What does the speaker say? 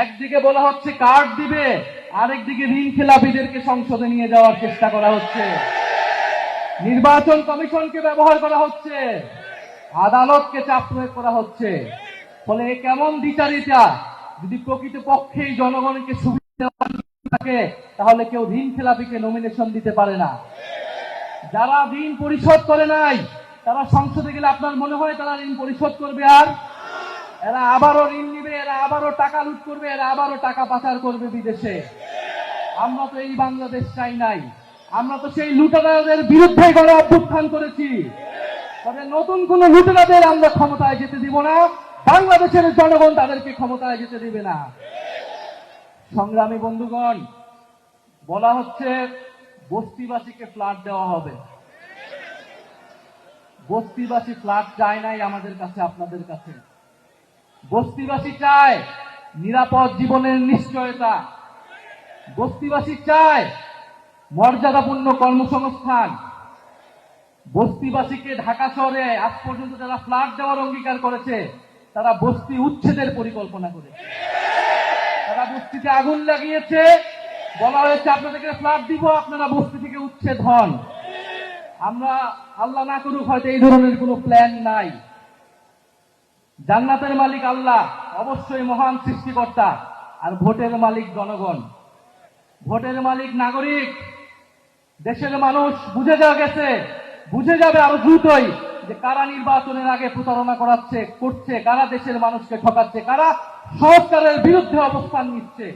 একদিকে বলা হচ্ছে কার্ড দিবে, আরেকদিকে ঋণ খেলাপিদেরকে সংসদে নিয়ে যাওয়ার চেষ্টা করা হচ্ছে। নির্বাচন কমিশনকে ব্যবহার করা হচ্ছে, আদালতকে চাপ প্রয়োগ করা হচ্ছে। ফলে কেমন দ্বিচারিতা! যদি প্রকৃতপক্ষেই জনগণকে সুবিধা থাকে তাহলে কেউ ঋণ খেলাপিকে নমিনেশন দিতে পারে না। যারা ঋণ পরিশোধ করে নাই তারা সংসদে গেলে আপনার মনে হয় তারা ঋণ পরিশোধ করবে? আর এরা আবারও ঋণ নিবে, এরা আবারও টাকা লুট করবে, এরা আবারও টাকা পাচার করবে বিদেশে। আমরা তো এই বাংলাদেশ চাই নাই, আমরা তো সেই লুটেরাদের বিরুদ্ধে গণ অভ্যুত্থান করেছি। তবে নতুন কোন লুটেরাদের আমরা ক্ষমতায় যেতে দিব না, বাংলাদেশের জনগণ তাদেরকে ক্ষমতায় যেতে দিবে না। সংগ্রামী বন্ধুগণ, বলা হচ্ছে বস্তিবাসীকে ফ্ল্যাট দেওয়া হবে। বস্তিবাসী ফ্ল্যাট চায় নাই আমাদের কাছে, আপনাদের কাছে। বস্তিবাসী চায় নিরাপদ জীবনের নিশ্চয়তা। বস্তিবাসী চায় মর্যাদাপূর্ণ কর্মসংস্থান। বস্তিবাসীকে ঢাকা শহরে আজ পর্যন্ত যারা ফ্ল্যাট দেওয়ার অঙ্গীকার করেছে তারা বস্তি উচ্ছেদের পরিকল্পনা করেছে। তারা বস্তিতে আগুন লাগিয়েছে, বলা হয়েছে আপনাদেরকে ফ্ল্যাট দিব, আপনারা বস্তি থেকে উচ্ছেদ হন। আমরা আল্লাহ না করুক হয়তো এই ধরনের কোনো প্ল্যান নাই। জান্নাতের মালিক আল্লাহ, অবশ্যই মহান সৃষ্টিকর্তা, আর ভোটের মালিক জনগণ। ভোটের মালিক নাগরিক। দেশের মানুষ বুঝে যাবে আরো দ্রুতই যে কারা নির্বাচনের আগে প্রতারণা করছে, কারা দেশের মানুষকে ঠকাচ্ছে, কারা সরকারের বিরুদ্ধে অবস্থান নিচ্ছে।